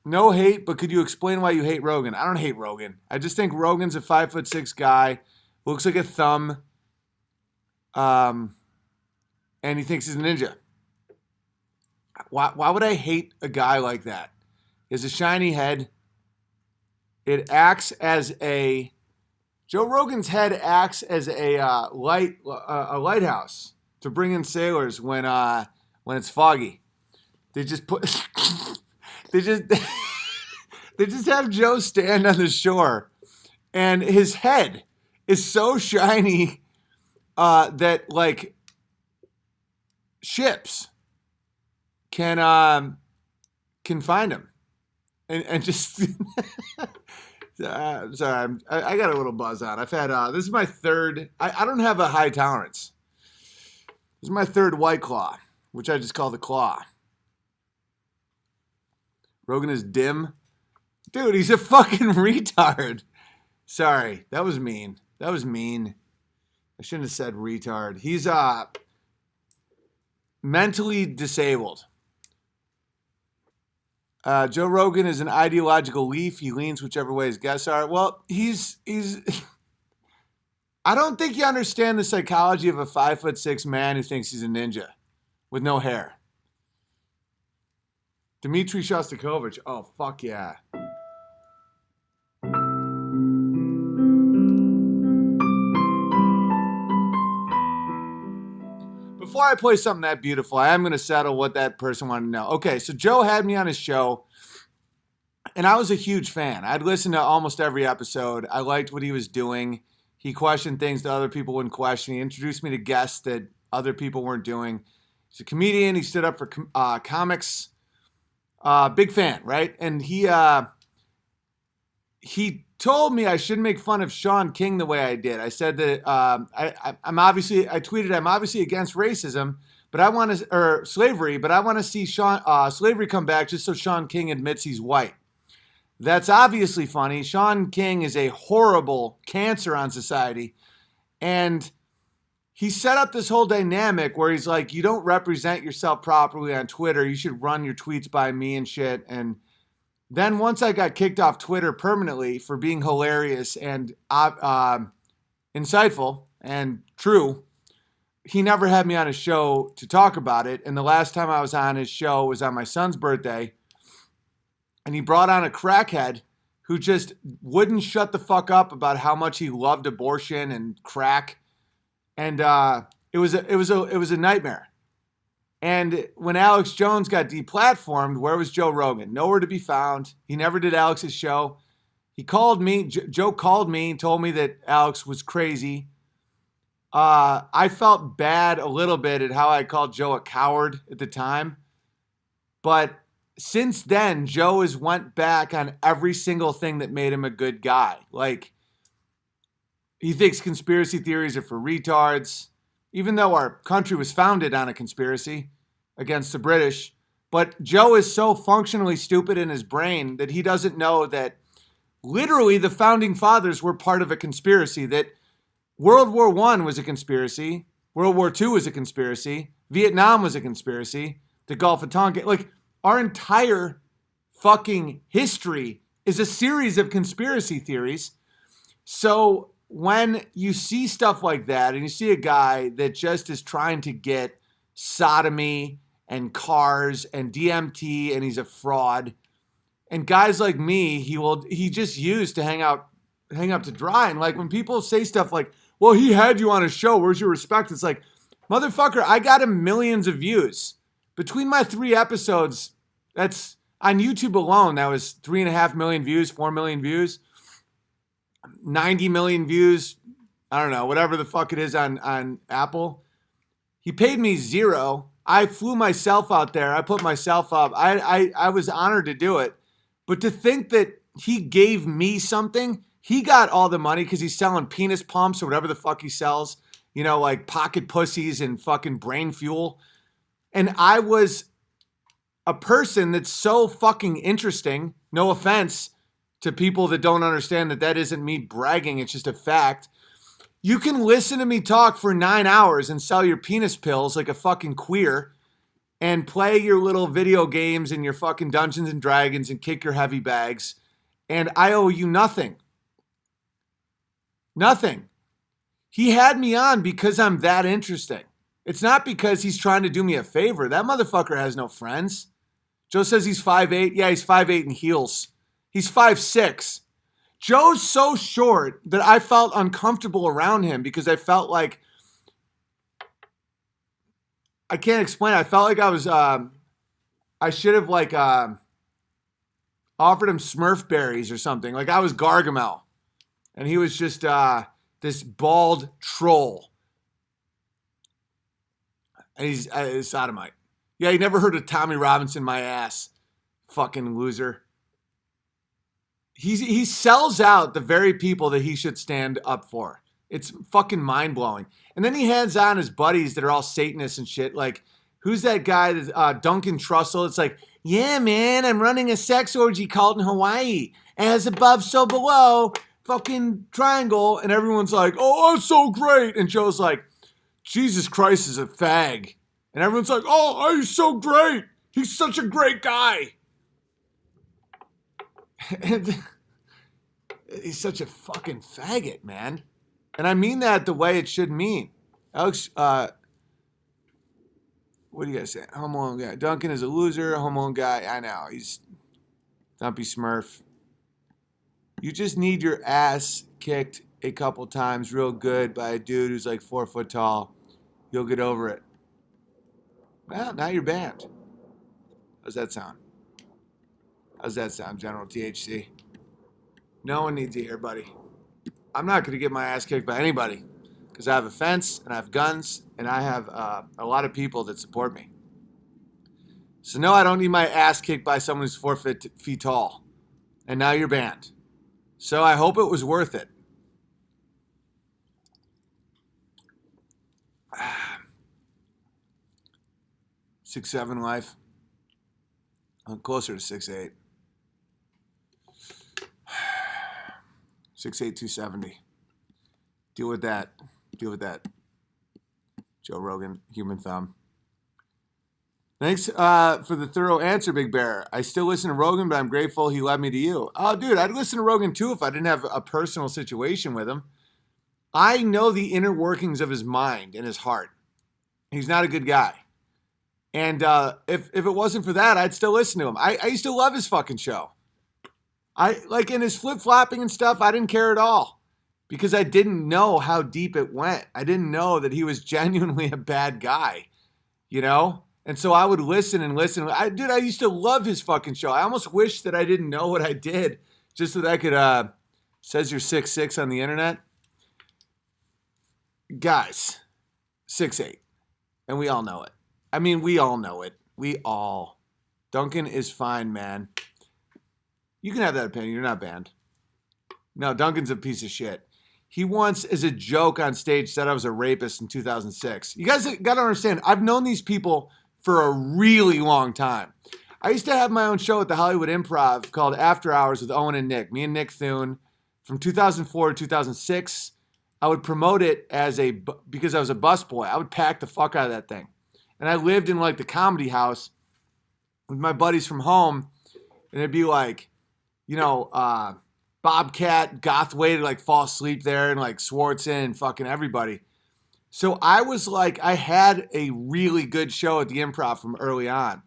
no hate, but could you explain why you hate Rogan? I don't hate Rogan. I just think Rogan's a 5'6" guy, looks like a thumb, and he thinks he's a ninja. Why would I hate a guy like that? He has a shiny head. It acts as a Joe Rogan's head acts as a lighthouse to bring in sailors when it's foggy. They just put they just they just have Joe stand on the shore, and his head is so shiny that like ships can find him and just sorry, I got a little buzz on. I've had this is my third. I don't have a high tolerance. This is my third White Claw, which I just call the Claw. Rogan is dim. Dude, he's a fucking retard. Sorry, that was mean. That was mean. I shouldn't have said retard. He's mentally disabled. Joe Rogan is an ideological leaf. He leans whichever way his guests are. Well, he's I don't think you understand the psychology of a 5'6" man who thinks he's a ninja with no hair. Dmitry Shostakovich. Oh, fuck yeah. Before I play something that beautiful, I am going to settle what that person wanted to know. Okay, so Joe had me on his show, and I was a huge fan. I'd listened to almost every episode. I liked what he was doing. He questioned things that other people wouldn't question. He introduced me to guests that other people weren't doing. He's a comedian. He stood up for comics. Big fan, right? And he told me I shouldn't make fun of Sean King the way I did. I said that I tweeted I'm obviously against racism, but I want to or slavery, but I want to see slavery come back just so Sean King admits he's white. That's obviously funny. Sean King is a horrible cancer on society, and he set up this whole dynamic where he's like, you don't represent yourself properly on Twitter. You should run your tweets by me and shit. And then once I got kicked off Twitter permanently for being hilarious and insightful and true, he never had me on his show to talk about it. And the last time I was on his show was on my son's birthday. And he brought on a crackhead who just wouldn't shut the fuck up about how much he loved abortion and crack. And it was a nightmare. And when Alex Jones got deplatformed, where was Joe Rogan? Nowhere to be found. He never did Alex's show. He called me. Joe called me and told me that Alex was crazy. I felt bad a little bit at how I called Joe a coward at the time. But since then, Joe has went back on every single thing that made him a good guy. Like, he thinks conspiracy theories are for retards, even though our country was founded on a conspiracy against the British. But Joe is so functionally stupid in his brain that he doesn't know that literally the founding fathers were part of a conspiracy, that World War I was a conspiracy, World War II was a conspiracy, Vietnam was a conspiracy, the Gulf of Tonkin. Like, our entire fucking history is a series of conspiracy theories. So when you see stuff like that and you see a guy that just is trying to get sodomy and cars and DMT and he's a fraud, and guys like me, he just used to hang up to dry. And like when people say stuff like, well, he had you on his show, where's your respect? It's like, motherfucker, I got him millions of views. Between my 3 episodes, that's on YouTube alone, that was 3.5 million views, 4 million views. 90 million views, I don't know, whatever the fuck it is on Apple. He paid me 0. I flew myself out there. I put myself up. I was honored to do it. But to think that he gave me something, he got all the money because he's selling penis pumps or whatever the fuck he sells, you know, like pocket pussies and fucking brain fuel. And I was a person that's so fucking interesting, no offense to people that don't understand that isn't me bragging, it's just a fact. You can listen to me talk for 9 hours and sell your penis pills like a fucking queer, and play your little video games and your fucking Dungeons and Dragons and kick your heavy bags. And I owe you nothing. Nothing. He had me on because I'm that interesting. It's not because he's trying to do me a favor. That motherfucker has no friends. Joe says he's 5'8". Yeah, he's 5'8" in heels. He's 5'6". Joe's so short that I felt uncomfortable around him because I felt like, I can't explain it. I felt like I was, I should have like offered him Smurf berries or something. Like I was Gargamel. And he was just this bald troll. And he's a sodomite. Yeah, he never heard of Tommy Robinson, my ass. Fucking loser. He sells out the very people that he should stand up for. It's fucking mind-blowing. And then he hands on his buddies that are all Satanists and shit. Like, who's that guy, Duncan Trussell? It's like, yeah, man, I'm running a sex orgy cult in Hawaii. As above, so below. Fucking triangle. And everyone's like, oh, that's so great. And Joe's like, Jesus Christ is a fag. And everyone's like, oh, he's so great. He's such a great guy. And he's such a fucking faggot, man. And I mean that the way it should mean. Alex, what do you guys say? Home Alone guy. Duncan is a loser. Home Alone guy. I know. He's Dumpy Smurf. You just need your ass kicked a couple times real good by a dude who's like 4 foot tall. You'll get over it. Well, now you're banned. How's that sound? How's that sound, General THC? No one needs you here, buddy. I'm not going to get my ass kicked by anybody because I have a fence and I have guns and I have a lot of people that support me. So no, I don't need my ass kicked by someone who's 4 feet tall. And now you're banned. So I hope it was worth it. 6'7" life. I'm closer to 6'8". 6'8", 270. Deal with that. Deal with that. Joe Rogan, human thumb. Thanks for the thorough answer, Big Bear. I still listen to Rogan, but I'm grateful he led me to you. Oh, dude, I'd listen to Rogan too if I didn't have a personal situation with him. I know the inner workings of his mind and his heart. He's not a good guy. And if it wasn't for that, I'd still listen to him. I used to love his fucking show. I like in his flip-flopping and stuff, I didn't care at all because I didn't know how deep it went. I didn't know that he was genuinely a bad guy, you know? And so I would listen and listen. I used to love his fucking show. I almost wish that I didn't know what I did just so that I could, says you're 6'6" on the internet. Guys, 6'8". And we all know it. I mean, we all know it. Duncan is fine, man. You can have that opinion. You're not banned. No, Duncan's a piece of shit. He once, as a joke on stage, said I was a rapist in 2006. You guys got to understand, I've known these people for a really long time. I used to have my own show at the Hollywood Improv called After Hours with Owen and Nick. Me and Nick Thune. From 2004 to 2006, I would promote it because I was a busboy. I would pack the fuck out of that thing. And I lived in like the comedy house with my buddies from home. And it'd be like, you know, Bobcat, Gothway to like fall asleep there and like Swartzen and fucking everybody. So I was like, I had a really good show at the Improv from early on.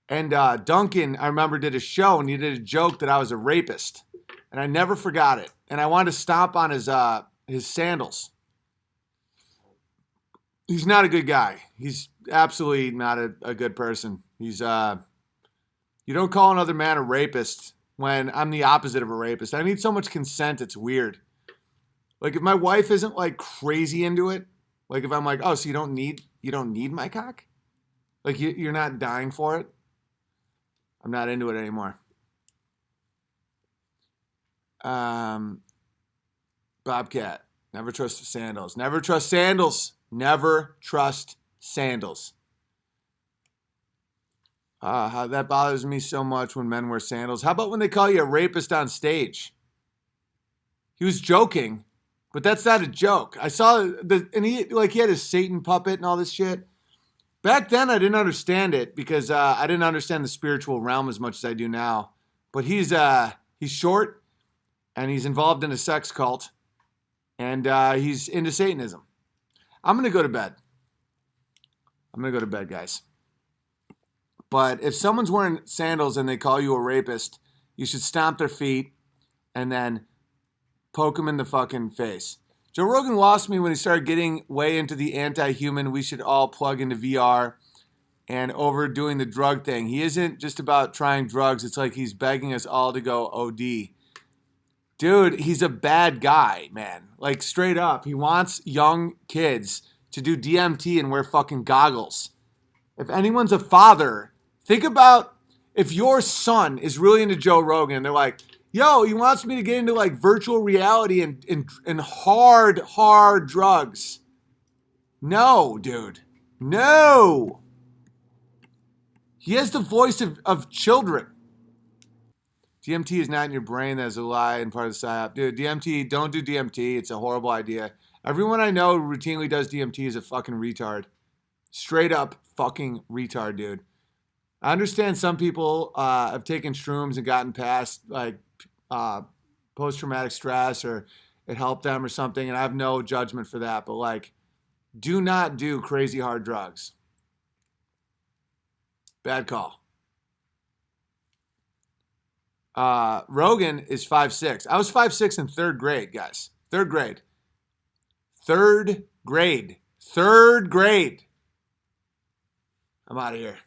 And Duncan, I remember, did a show and he did a joke that I was a rapist. And I never forgot it. And I wanted to stomp on his sandals. He's not a good guy. He's absolutely not a good person. He's you don't call another man a rapist when I'm the opposite of a rapist. I need so much consent, it's weird. Like if my wife isn't like crazy into it, like if I'm like, oh, so you don't need my cock? Like you're not dying for it? I'm not into it anymore. Bobcat, never trust sandals. Never trust sandals. Never trust sandals. How that bothers me so much when men wear sandals. How about when they call you a rapist on stage? He was joking, but that's not a joke. I saw and he had his Satan puppet and all this shit. Back then, I didn't understand it because I didn't understand the spiritual realm as much as I do now. But he's short, and he's involved in a sex cult, and he's into Satanism. I'm gonna go to bed. I'm gonna go to bed, guys. But if someone's wearing sandals and they call you a rapist, you should stomp their feet and then poke them in the fucking face. Joe Rogan lost me when he started getting way into the anti-human, we should all plug into VR and overdoing the drug thing. He isn't just about trying drugs. It's like he's begging us all to go OD. Dude, he's a bad guy, man. Like, straight up. He wants young kids to do DMT and wear fucking goggles. If anyone's a father, think about if your son is really into Joe Rogan. They're like, yo, he wants me to get into like virtual reality and hard drugs. No, dude. No. He has the voice of children. DMT is not in your brain. That's a lie and part of the psyop. Dude, DMT, don't do DMT. It's a horrible idea. Everyone I know who routinely does DMT is a fucking retard. Straight up fucking retard, dude. I understand some people have taken shrooms and gotten past like post-traumatic stress or it helped them or something, and I have no judgment for that. But like, do not do crazy hard drugs. Bad call. Rogan is 5'6". I was 5'6" in third grade, guys. Third grade. I'm out of here.